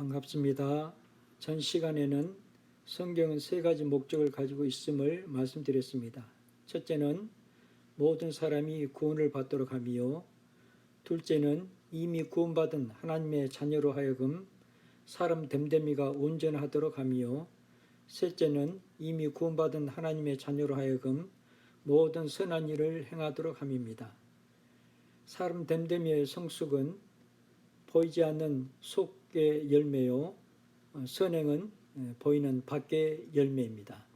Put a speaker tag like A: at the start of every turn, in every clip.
A: 반갑습니다. 전 시간에는 성경은 세 가지 목적을 가지고 있음을 말씀드렸습니다. 첫째는 모든 사람이 구원을 받도록 하며, 둘째는 이미 구원받은 하나님의 자녀로 하여금 사람 됨됨이가 온전하도록 하며, 셋째는 이미 구원받은 하나님의 자녀로 하여금 모든 선한 일을 행하도록 함입니다. 사람 됨됨이의 성숙은 보이지 않는 속의 열매요, 선행은 보이는 밖의 열매입니다.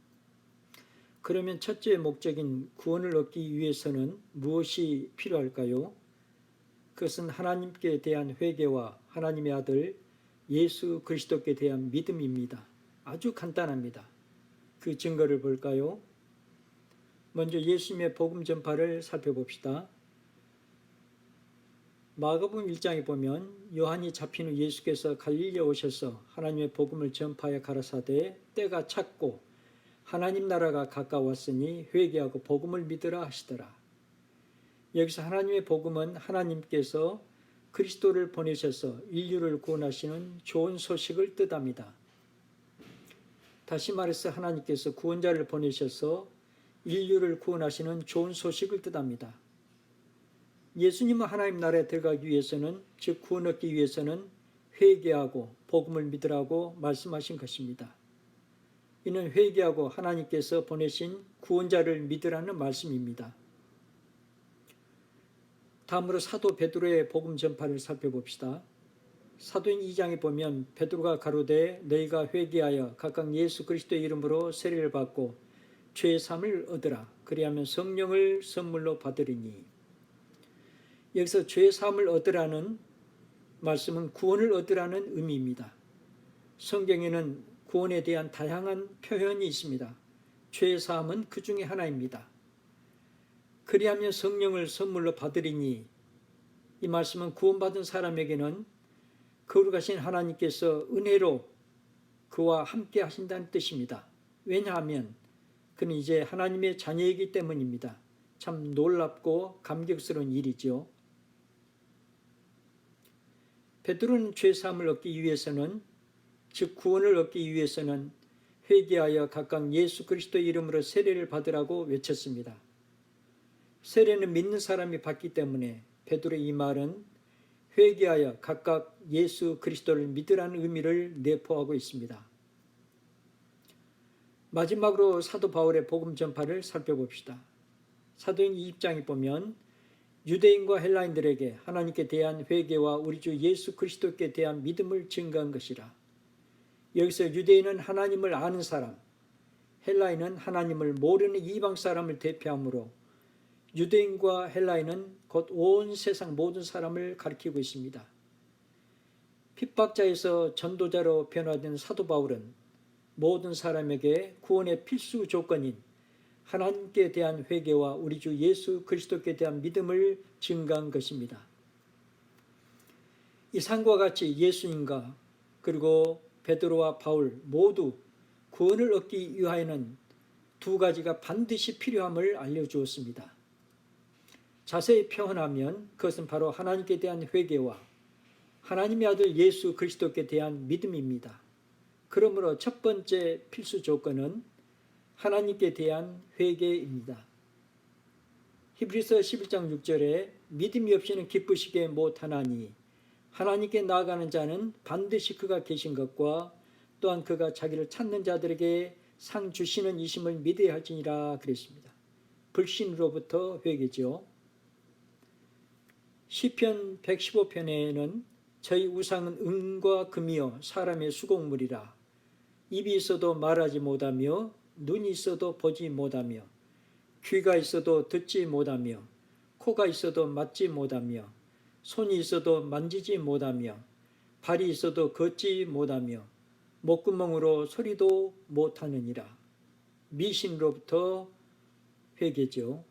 A: 그러면 첫째 목적인 구원을 얻기 위해서는 무엇이 필요할까요? 그것은 하나님께 대한 회개와 하나님의 아들 예수 그리스도께 대한 믿음입니다. 아주 간단합니다. 그 증거를 볼까요? 먼저 예수님의 복음 전파를 살펴봅시다. 마가복음 1장에 보면 요한이 잡힌 후 예수께서 갈릴리에 오셔서 하나님의 복음을 전파하여 가라사대 때가 찼고 하나님 나라가 가까웠으니 회개하고 복음을 믿으라 하시더라. 여기서 하나님의 복음은 하나님께서 그리스도를 보내셔서 인류를 구원하시는 좋은 소식을 뜻합니다. 다시 말해서 하나님께서 구원자를 보내셔서 인류를 구원하시는 좋은 소식을 뜻합니다. 예수님은 하나님 나라에 들어가기 위해서는, 즉 구원 얻기 위해서는 회개하고 복음을 믿으라고 말씀하신 것입니다. 이는 회개하고 하나님께서 보내신 구원자를 믿으라는 말씀입니다. 다음으로 사도 베드로의 복음 전파를 살펴봅시다. 사도행 2장에 보면 베드로가 가로되 너희가 회개하여 각각 예수 그리스도의 이름으로 세례를 받고 죄 사함을 얻으라. 그리하면 성령을 선물로 받으리니. 여기서 죄 사함을 얻으라는 말씀은 구원을 얻으라는 의미입니다. 성경에는 구원에 대한 다양한 표현이 있습니다. 죄 사함은 그 중에 하나입니다. 그리하면 성령을 선물로 받으리니, 이 말씀은 구원받은 사람에게는 거룩하신 하나님께서 은혜로 그와 함께 하신다는 뜻입니다. 왜냐하면 그는 이제 하나님의 자녀이기 때문입니다. 참 놀랍고 감격스러운 일이죠. 베드로는 죄 사함을 얻기 위해서는, 즉 구원을 얻기 위해서는 회개하여 각각 예수 그리스도의 이름으로 세례를 받으라고 외쳤습니다. 세례는 믿는 사람이 받기 때문에 베드로의 이 말은 회개하여 각각 예수 그리스도를 믿으라는 의미를 내포하고 있습니다. 마지막으로 사도 바울의 복음 전파를 살펴봅시다. 사도행 20장에 보면 유대인과 헬라인들에게 하나님께 대한 회개와 우리 주 예수 그리스도께 대한 믿음을 증거한 것이라. 여기서 유대인은 하나님을 아는 사람, 헬라인은 하나님을 모르는 이방 사람을 대표하므로 유대인과 헬라인은 곧 온 세상 모든 사람을 가리키고 있습니다. 핍박자에서 전도자로 변화된 사도 바울은 모든 사람에게 구원의 필수 조건인 하나님께 대한 회개와 우리 주 예수 그리스도께 대한 믿음을 증거한 것입니다. 이상과 같이 예수님과 그리고 베드로와 바울 모두 구원을 얻기 위하여는 두 가지가 반드시 필요함을 알려주었습니다. 자세히 표현하면 그것은 바로 하나님께 대한 회개와 하나님의 아들 예수 그리스도께 대한 믿음입니다. 그러므로 첫 번째 필수 조건은 하나님께 대한 회개입니다. 히브리서 11장 6절에 믿음이 없이는 기쁘시게 못하나니 하나님께 나아가는 자는 반드시 그가 계신 것과 또한 그가 자기를 찾는 자들에게 상 주시는 이심을 믿어야 할지니라 그랬습니다. 불신으로부터 회개죠. 시편 115편에는 저희 우상은 은과 금이요 사람의 수공물이라. 입이 있어도 말하지 못하며 눈이 있어도 보지 못하며 귀가 있어도 듣지 못하며 코가 있어도 맡지 못하며 손이 있어도 만지지 못하며 발이 있어도 걷지 못하며 목구멍으로 소리도 못하느니라. 미신으로부터 회개죠.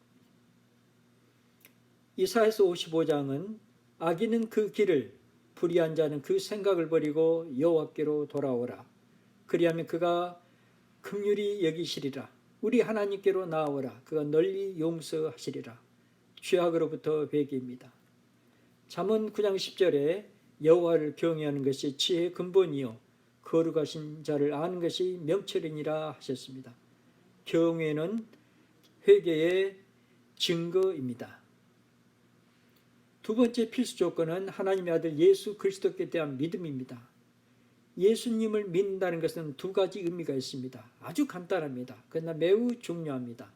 A: 이사야서 55장은 악인은 그 길을, 불의한 자는 그 생각을 버리고 여호와께로 돌아오라. 그리하면 그가 긍휼히 여기시리라. 우리 하나님께로 나아오라. 그가 널리 용서하시리라. 죄악으로부터 회개입니다. 잠언 9장 10절에 여호와를 경외하는 것이 지혜의 근본이요 거룩하신 자를 아는 것이 명철이니라 하셨습니다. 경외는 회개의 증거입니다. 두 번째 필수 조건은 하나님의 아들 예수 그리스도께 대한 믿음입니다. 예수님을 믿는다는 것은 두 가지 의미가 있습니다. 아주 간단합니다. 그러나 매우 중요합니다.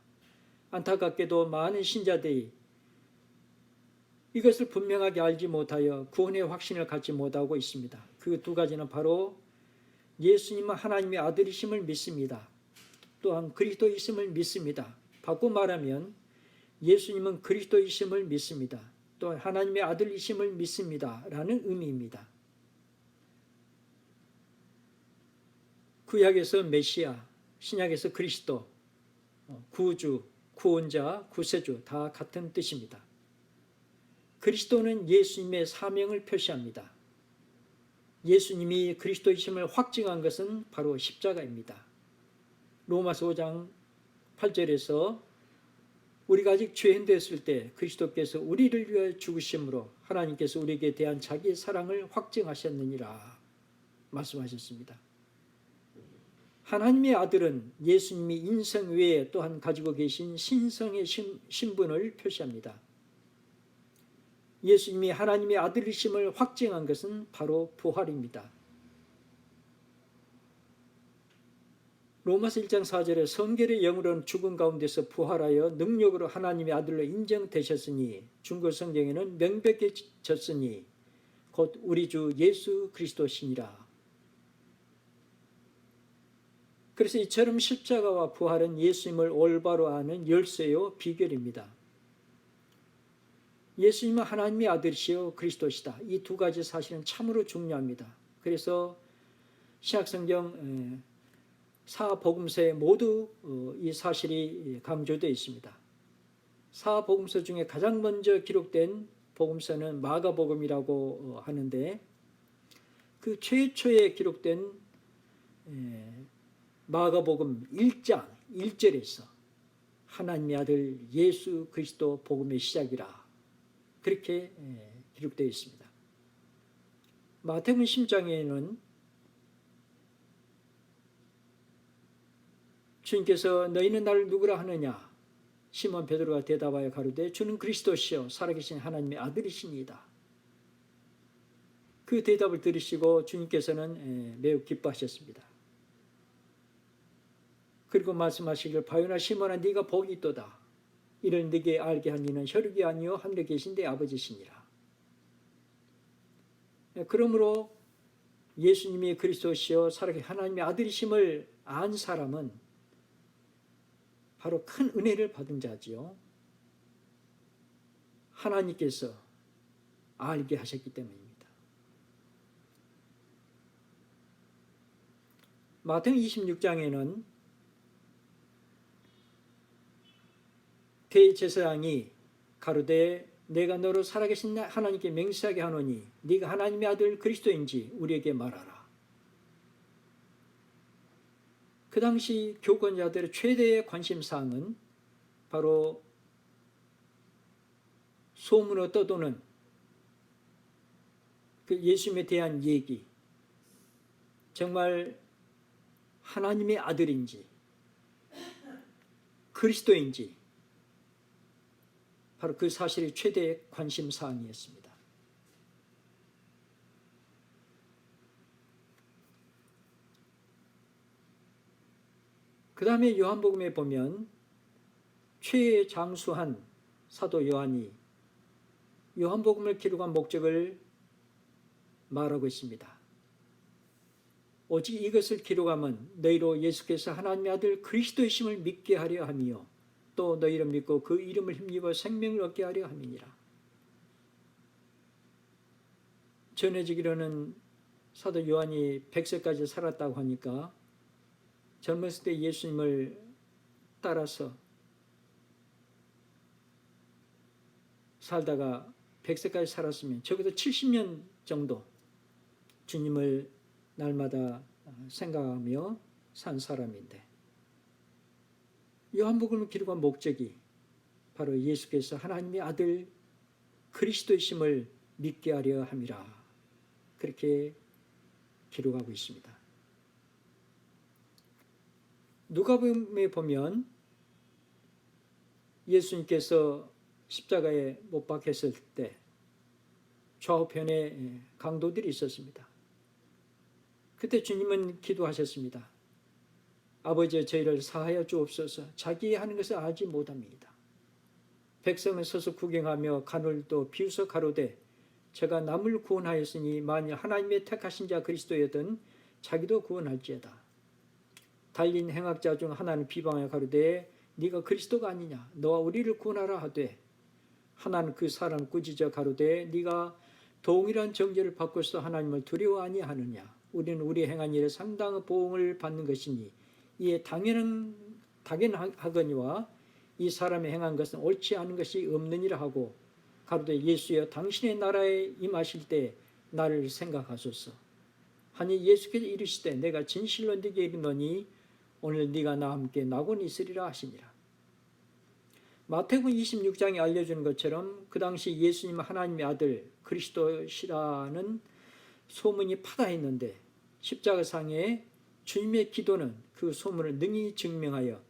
A: 안타깝게도 많은 신자들이 이것을 분명하게 알지 못하여 구원의 확신을 갖지 못하고 있습니다. 그 두 가지는 바로 예수님은 하나님의 아들이심을 믿습니다. 또한 그리스도이심을 믿습니다. 바꿔 말하면 예수님은 그리스도이심을 믿습니다. 또 하나님의 아들이심을 믿습니다. 라는 의미입니다. 구약에서 메시아, 신약에서 그리스도, 구주, 구원자, 구세주 다 같은 뜻입니다. 그리스도는 예수님의 사명을 표시합니다. 예수님이 그리스도이심을 확증한 것은 바로 십자가입니다. 로마서 5장 8절에서 우리가 아직 죄인 됐을 때 그리스도께서 우리를 위하여 죽으심으로 하나님께서 우리에게 대한 자기의 사랑을 확증하셨느니라 말씀하셨습니다. 하나님의 아들은 예수님이 인성 외에 또한 가지고 계신 신성의 신분을 표시합니다. 예수님이 하나님의 아들이심을 확증한 것은 바로 부활입니다. 로마서 1장 4절에 성결의 영으로는 죽은 가운데서 부활하여 능력으로 하나님의 아들로 인정되셨으니 중고 성경에는 명백해졌으니 곧 우리 주 예수 그리스도시니라. 그래서 이처럼 십자가와 부활은 예수님을 올바로 아는 열쇠요 비결입니다. 예수님은 하나님의 아들이시요 그리스도시다. 이 두 가지 사실은 참으로 중요합니다. 그래서 신약성경 사복음서에 모두 이 사실이 강조되어 있습니다. 사복음서 중에 가장 먼저 기록된 복음서는 마가복음이라고 하는데 그 최초에 기록된 마가복음 1장 1절에서 하나님의 아들 예수 그리스도 복음의 시작이라 그렇게 기록되어 있습니다. 마태복음 10장에는 주님께서 너희는 나를 누구라 하느냐? 시몬 베드로가 대답하여 가로되 주는 그리스도시요 살아계신 하나님의 아들이시니이다. 그 대답을 들으시고 주님께서는 매우 기뻐하셨습니다. 그리고 말씀하시길 바요나 시몬아 네가 복이 있도다. 이를 네게 알게 한 이는 혈육이 아니요 하늘에 계신 내 아버지시니라. 그러므로 예수님이 그리스도시요 살아계신 하나님의 아들이심을 안 사람은 바로 큰 은혜를 받은 자지요. 하나님께서 알게 하셨기 때문입니다. 마태복음 26장에는 대제사장이 가로되 내가 너로 살아계신 하나님께 맹세하게 하노니 네가 하나님의 아들 그리스도인지 우리에게 말하라. 그 당시 교권자들의 최대의 관심사항은 바로 소문으로 떠도는 그 예수님에 대한 얘기, 정말 하나님의 아들인지 그리스도인지 바로 그 사실이 최대의 관심사항이었습니다. 그 다음에 요한복음에 보면 최장수한 사도 요한이 요한복음을 기록한 목적을 말하고 있습니다. 오직 이것을 기록함은 너희로 예수께서 하나님의 아들 그리스도이심을 믿게 하려 함이요 또 너희를 믿고 그 이름을 힘입어 생명을 얻게 하려 함이니라. 전해지기로는 사도 요한이 100세까지 살았다고 하니까 젊었을 때 예수님을 따라서 살다가 100세까지 살았으면 적어도 70년 정도 주님을 날마다 생각하며 산 사람인데 요한복음을 기록한 목적이 바로 예수께서 하나님의 아들 그리스도이심을 믿게 하려 함이라 그렇게 기록하고 있습니다. 누가복음에 보면 예수님께서 십자가에 못 박혔을 때 좌우편에 강도들이 있었습니다. 그때 주님은 기도하셨습니다. 아버지, 저희를 사하여 주옵소서. 자기 하는 것을 알지 못합니다. 백성은 서서 구경하며 가늘도 비웃어 가로되 제가 남을 구원하였으니 만일 하나님의 택하신 자 그리스도여든 자기도 구원할지어다. 달린 행악자 중 하나는 비방하여 가로되 네가 그리스도가 아니냐, 너와 우리를 구원하라 하되, 하나는 그 사람 꾸짖어 가로되 네가 동일한 정죄를 받고서 하나님을 두려워 아니하느냐. 우리는 우리 행한 일에 상당한 보응을 받는 것이니 이에 당연하거니와 이 사람이 행한 것은 옳지 않은 것이 없느니라 하고 가로되 예수여 당신의 나라에 임하실 때 나를 생각하소서 하니 예수께서 이르시되 내가 진실로 네게 이르노니 오늘 네가 나와 함께 낙원에 있으리라 하시니라. 마태복음 26장에 알려주는 것처럼 그 당시 예수님은 하나님의 아들 그리스도시라는 소문이 파다했는데 십자가상에 주님의 기도는 그 소문을 능히 증명하여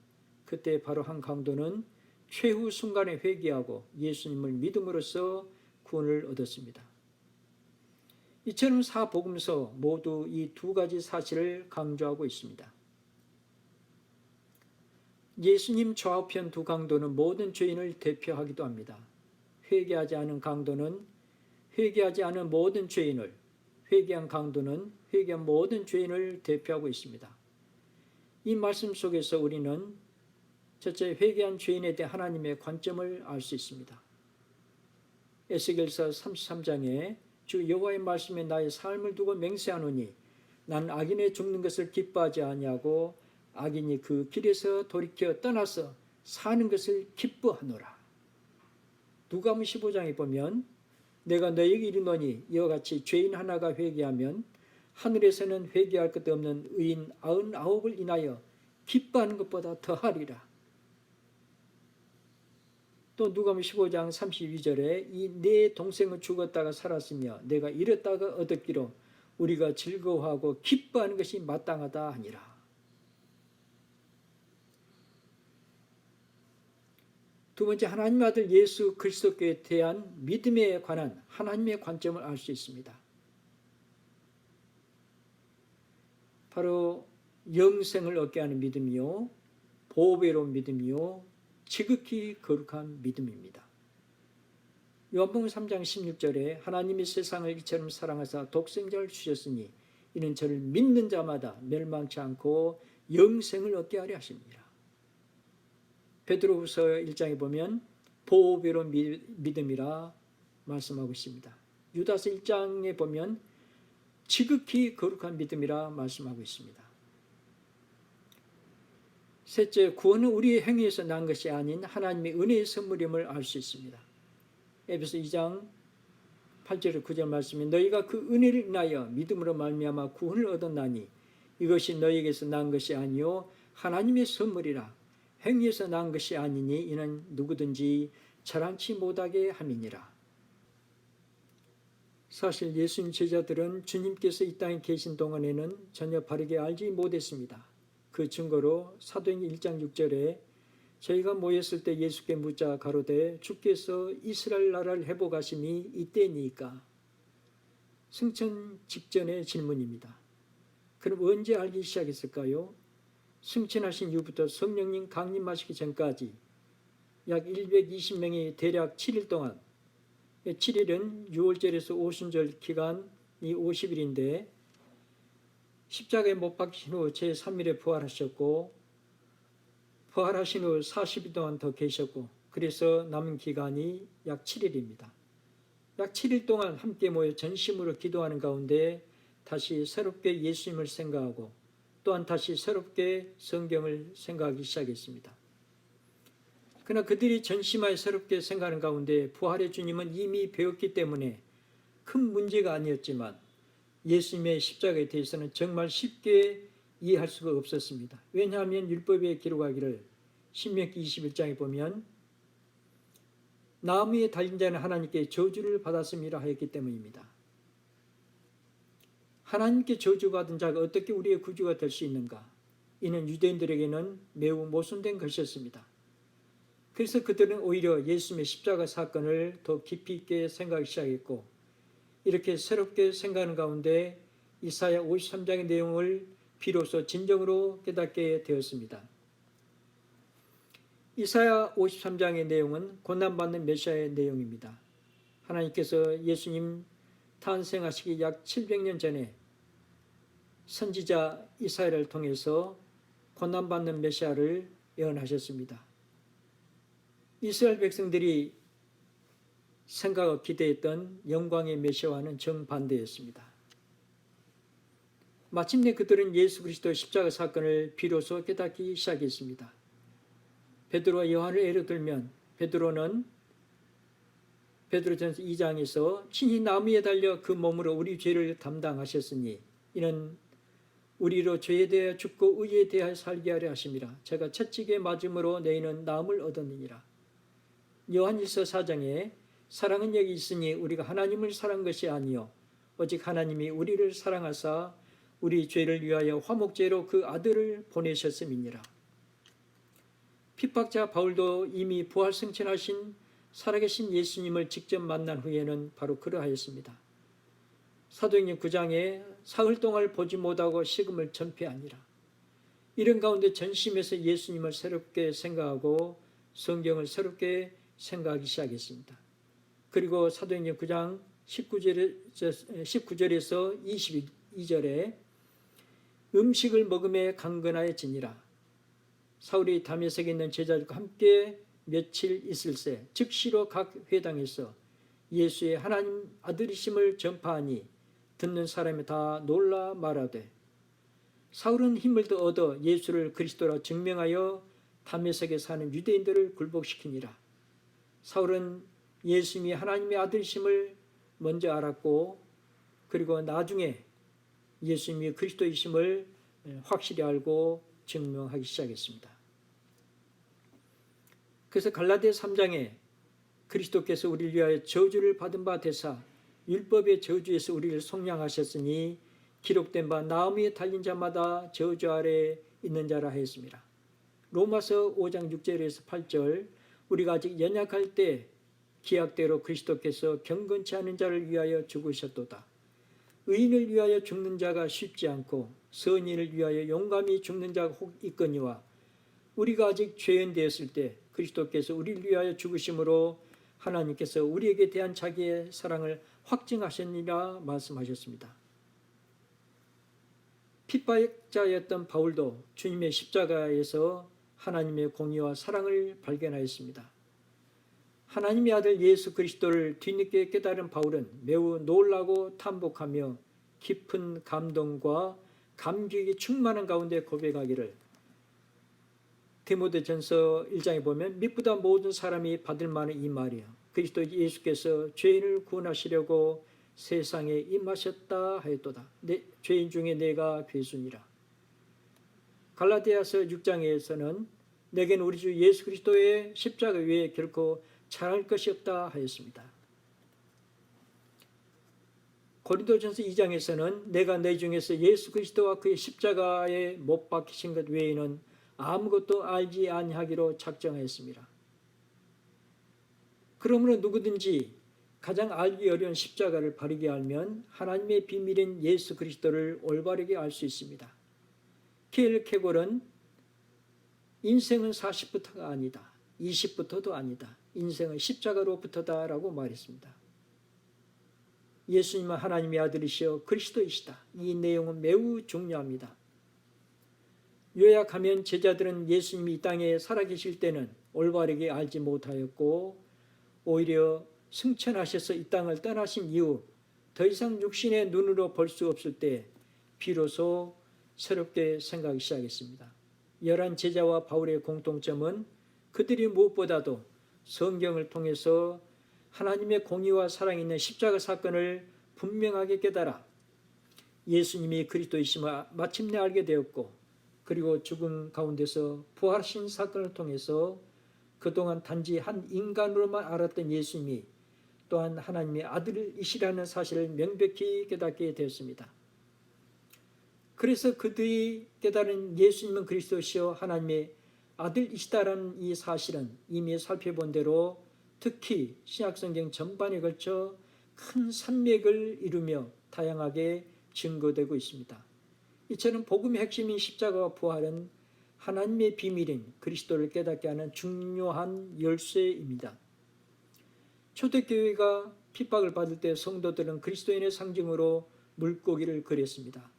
A: 그때 바로 한 강도는 최후 순간에 회개하고 예수님을 믿음으로써 구원을 얻었습니다. 이처럼 사복음서 모두 이 두 가지 사실을 강조하고 있습니다. 예수님 좌우편 두 강도는 모든 죄인을 대표하기도 합니다. 회개하지 않은 강도는 회개하지 않은 모든 죄인을, 회개한 강도는 회개한 모든 죄인을 대표하고 있습니다. 이 말씀 속에서 우리는 첫째, 회개한 죄인에 대해 하나님의 관점을 알 수 있습니다. 에스겔서 33장에 주 여호와의 말씀에 나의 삶을 두고 맹세하노니 나는 악인의 죽는 것을 기뻐하지 아니하고 악인이 그 길에서 돌이켜 떠나서 사는 것을 기뻐하노라. 누가복음 15장에 보면 내가 너에게 이르노니 이와 같이 죄인 하나가 회개하면 하늘에서는 회개할 것 없는 의인 99을 인하여 기뻐하는 것보다 더하리라. 또 누가복음 15장 32절에 이 내 동생은 죽었다가 살았으며 내가 잃었다가 얻었기로 우리가 즐거워하고 기뻐하는 것이 마땅하다 하니라. 두 번째, 하나님의 아들 예수 그리스도께 대한 믿음에 관한 하나님의 관점을 알 수 있습니다. 바로 영생을 얻게 하는 믿음이요, 보배로운 믿음이요, 지극히 거룩한 믿음입니다. 요한복음 3장 16절에 하나님이 세상을 이처럼 사랑하사 독생자를 주셨으니 이는 저를 믿는 자마다 멸망치 않고 영생을 얻게 하려 하십니다. 베드로후서 1장에 보면 보배로운 믿음이라 말씀하고 있습니다. 유다서 1장에 보면 지극히 거룩한 믿음이라 말씀하고 있습니다. 셋째, 구원은 우리의 행위에서 난 것이 아닌 하나님의 은혜의 선물임을 알 수 있습니다. 에베소 2장 8절 9절 말씀에 너희가 그 은혜를 인하여 믿음으로 말미암아 구원을 얻었나니 이것이 너희에게서 난 것이 아니요 하나님의 선물이라. 행위에서 난 것이 아니니 이는 누구든지 자랑치 못하게 함이니라. 사실 예수님 제자들은 주님께서 이 땅에 계신 동안에는 전혀 바르게 알지 못했습니다. 그 증거로 사도행전 1장 6절에 저희가 모였을 때 예수께 묻자 가로되 주께서 이스라엘 나라를 회복하심이 이때니까. 승천 직전의 질문입니다. 그럼 언제 알기 시작했을까요? 승천하신 이후부터 성령님 강림하시기 전까지 약 120명이 대략 7일 동안, 7일은 6월절에서 오순절 기간이 50일인데 십자가에 못 박히신 후 제3일에 부활하셨고 부활하신 후 40일 동안 더 계셨고 그래서 남은 기간이 약 7일입니다. 약 7일 동안 함께 모여 전심으로 기도하는 가운데 다시 새롭게 예수님을 생각하고 또한 다시 새롭게 성경을 생각하기 시작했습니다. 그러나 그들이 전심하여 새롭게 생각하는 가운데 부활의 주님은 이미 배웠기 때문에 큰 문제가 아니었지만 예수님의 십자가에 대해서는 정말 쉽게 이해할 수가 없었습니다. 왜냐하면 율법에 기록하기를 신명기 21장에 보면 나무 위에 달린 자는 하나님께 저주를 받았음이라 하였기 때문입니다. 하나님께 저주받은 자가 어떻게 우리의 구주가 될 수 있는가? 이는 유대인들에게는 매우 모순된 것이었습니다. 그래서 그들은 오히려 예수님의 십자가 사건을 더 깊이 있게 생각하기 시작했고, 이렇게 새롭게 생각하는 가운데 이사야 53장의 내용을 비로소 진정으로 깨닫게 되었습니다. 이사야 53장의 내용은 고난받는 메시아의 내용입니다. 하나님께서 예수님 탄생하시기 약 700년 전에 선지자 이사야를 통해서 고난받는 메시아를 예언하셨습니다. 이스라엘 백성들이 생각하고 기대했던 영광의 메시아와는 정반대였습니다. 마침내 그들은 예수 그리스도의 십자가 사건을 비로소 깨닫기 시작했습니다. 베드로와 요한을 예로 들면 베드로는 베드로전서 2장에서 친히 나무에 달려 그 몸으로 우리 죄를 담당하셨으니 이는 우리로 죄에 대하여 죽고 의에 대하여 살게 하려 하심이라. 제가 채찍에 맞음으로 너희는 나음을 얻었느니라. 요한일서 4장에 사랑은 여기 있으니 우리가 하나님을 사랑한 것이 아니요 오직 하나님이 우리를 사랑하사 우리 죄를 위하여 화목제로 그 아들을 보내셨음이니라. 핍박자 바울도 이미 부활승천하신 살아계신 예수님을 직접 만난 후에는 바로 그러하였습니다. 사도행전 9장에 사흘 동안 보지 못하고 식음을 전폐하니라. 이런 가운데 전심에서 예수님을 새롭게 생각하고 성경을 새롭게 생각하기 시작했습니다. 그리고 사도행전 9장 19절에서 22절에 음식을 먹음에 강건하여지니라. 사울이 다메섹에 있는 제자들과 함께 며칠 있을새 즉시로 각 회당에서 예수의 하나님 아들이심을 전파하니 듣는 사람이 다 놀라 말하되 사울은 힘을 더 얻어 예수를 그리스도라 증명하여 다메섹에 사는 유대인들을 굴복시키니라. 사울은 예수님이 하나님의 아들이심을 먼저 알았고 그리고 나중에 예수님이 그리스도이심을 확실히 알고 증명하기 시작했습니다. 그래서 갈라디아 3장에 그리스도께서 우리를 위하여 저주를 받은 바 되사 율법의 저주에서 우리를 속량하셨으니 기록된 바 나무에 달린 자마다 저주 아래 있는 자라 하였습니다. 로마서 5장 6절에서 8절 우리가 아직 연약할 때 기약대로 그리스도께서 경건치 않은 자를 위하여 죽으셨도다. 의인을 위하여 죽는 자가 쉽지 않고 선인을 위하여 용감히 죽는 자가 혹 있거니와 우리가 아직 죄인 되었을 때 그리스도께서 우리를 위하여 죽으심으로 하나님께서 우리에게 대한 자기의 사랑을 확증하셨느니라 말씀하셨습니다. 핍박자였던 바울도 주님의 십자가에서 하나님의 공의와 사랑을 발견하였습니다. 하나님의 아들 예수 그리스도를 뒤늦게 깨달은 바울은 매우 놀라고 탐복하며 깊은 감동과 감격이 충만한 가운데 고백하기를 디모데전서 1장에 보면 믿보다 모든 사람이 받을 만한 이 말이요 그리스도 예수께서 죄인을 구원하시려고 세상에 임하셨다 하였도다. 죄인 중에 내가 괴순이라. 갈라디아서 6장에서는 내게는 우리 주 예수 그리스도의 십자가 외에 결코 잘할 것이 없다 하였습니다. 고린도전서 2장에서는 내가 내 중에서 예수 그리스도와 그의 십자가에 못 박히신 것 외에는 아무것도 알지 아니하기로 작정하였습니다. 그러므로 누구든지 가장 알기 어려운 십자가를 바르게 알면 하나님의 비밀인 예수 그리스도를 올바르게 알 수 있습니다. 케일케골은 인생은 40부터가 아니다. 20부터도 아니다. 인생은 십자가로부터다 라고 말했습니다. 예수님은 하나님의 아들이시여 그리스도이시다. 이 내용은 매우 중요합니다. 요약하면 제자들은 예수님이 이 땅에 살아계실 때는 올바르게 알지 못하였고 오히려 승천하셔서 이 땅을 떠나신 이후 더 이상 육신의 눈으로 볼 수 없을 때 비로소 새롭게 생각하기 시작했습니다. 11 제자와 바울의 공통점은 그들이 무엇보다도 성경을 통해서 하나님의 공의와 사랑이 있는 십자가 사건을 분명하게 깨달아 예수님이 그리스도이심을 마침내 알게 되었고 그리고 죽음 가운데서 부활하신 사건을 통해서 그동안 단지 한 인간으로만 알았던 예수님이 또한 하나님의 아들이시라는 사실을 명백히 깨닫게 되었습니다. 그래서 그들이 깨달은 예수님은 그리스도시요 하나님의 아들이시다라는 이 사실은 이미 살펴본 대로 특히 신약성경 전반에 걸쳐 큰 산맥을 이루며 다양하게 증거되고 있습니다. 이처럼 복음의 핵심인 십자가와 부활은 하나님의 비밀인 그리스도를 깨닫게 하는 중요한 열쇠입니다. 초대교회가 핍박을 받을 때 성도들은 그리스도인의 상징으로 물고기를 그렸습니다.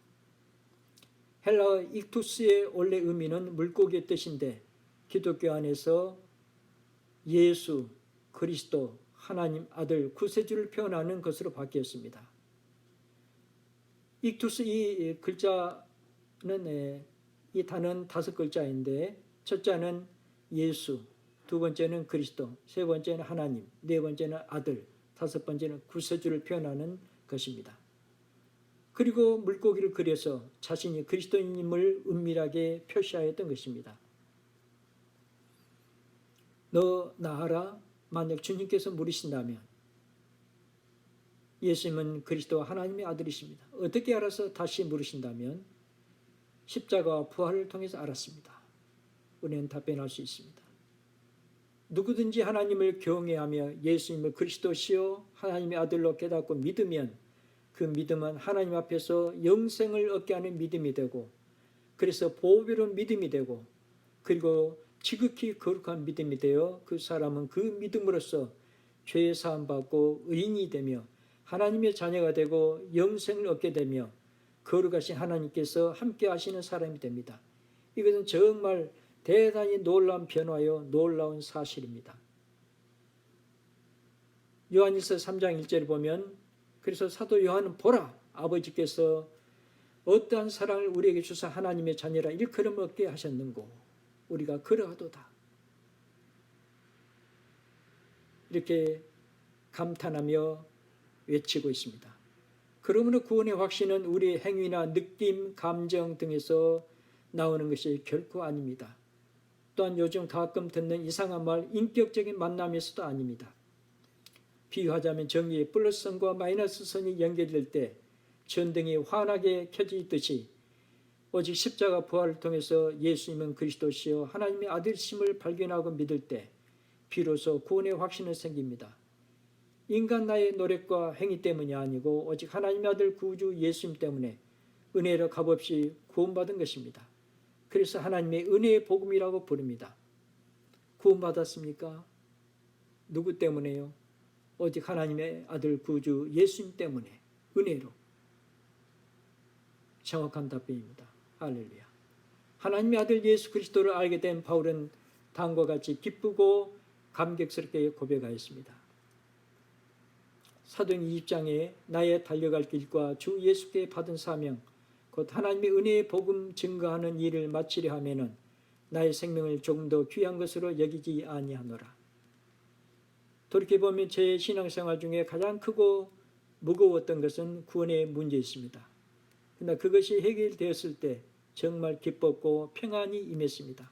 A: 헬라어 익투스의 원래 의미는 물고기의 뜻인데 기독교 안에서 예수, 그리스도, 하나님 아들, 구세주를 표현하는 것으로 바뀌었습니다. 익투스 이 글자는 이 단어는 5글자인데 첫 자는 예수, 두 번째는 그리스도, 세 번째는 하나님, 네 번째는 아들, 다섯 번째는 구세주를 표현하는 것입니다. 그리고 물고기를 그려서 자신이 그리스도인임을 은밀하게 표시하였던 것입니다. 너 나아라. 만약 주님께서 물으신다면 예수님은 그리스도 하나님의 아들이십니다. 어떻게 알아서 다시 물으신다면 십자가와 부활을 통해서 알았습니다. 우리는 답변할 수 있습니다. 누구든지 하나님을 경외하며 예수님을 그리스도시요 하나님의 아들로 깨닫고 믿으면 그 믿음은 하나님 앞에서 영생을 얻게 하는 믿음이 되고 그래서 보배로운 믿음이 되고 그리고 지극히 거룩한 믿음이 되어 그 사람은 그 믿음으로써 죄 사함 받고 의인이 되며 하나님의 자녀가 되고 영생을 얻게 되며 거룩하신 하나님께서 함께 하시는 사람이 됩니다. 이것은 정말 대단히 놀라운 변화요 놀라운 사실입니다. 요한일서 3장 1절을 보면 그래서 사도 요한은 보라 아버지께서 어떠한 사랑을 우리에게 주사 하나님의 자녀라 일컬음 얻게 하셨는고 우리가 그러하도다. 이렇게 감탄하며 외치고 있습니다. 그러므로 구원의 확신은 우리의 행위나 느낌, 감정 등에서 나오는 것이 결코 아닙니다. 또한 요즘 가끔 듣는 이상한 말, 인격적인 만남에서도 아닙니다. 비유하자면 전기의 플러스선과 마이너스선이 연결될 때 전등이 환하게 켜져 있듯이 오직 십자가 부활을 통해서 예수님은 그리스도시요 하나님의 아들심을 발견하고 믿을 때 비로소 구원의 확신이 생깁니다. 인간 나의 노력과 행위 때문이 아니고 오직 하나님의 아들 구주 예수님 때문에 은혜로 값없이 구원받은 것입니다. 그래서 하나님의 은혜의 복음이라고 부릅니다. 구원받았습니까? 누구 때문에요? 오직 하나님의 아들 구주 예수님 때문에 은혜로. 정확한 답변입니다. 할렐루야. 하나님의 아들 예수 그리스도를 알게 된 바울은 다음과 같이 기쁘고 감격스럽게 고백하였습니다. 사도행 20장에 나의 달려갈 길과 주 예수께 받은 사명 곧 하나님의 은혜의 복음 증거하는 일을 마치려 하면은 나의 생명을 조금 더 귀한 것으로 여기지 아니하노라. 돌이켜보면 제 신앙생활 중에 가장 크고 무거웠던 것은 구원의 문제였습니다. 그러나 그것이 해결되었을 때 정말 기뻤고 평안이 임했습니다.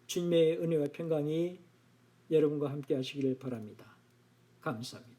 A: 주님의 은혜와 평강이 여러분과 함께 하시기를 바랍니다. 감사합니다.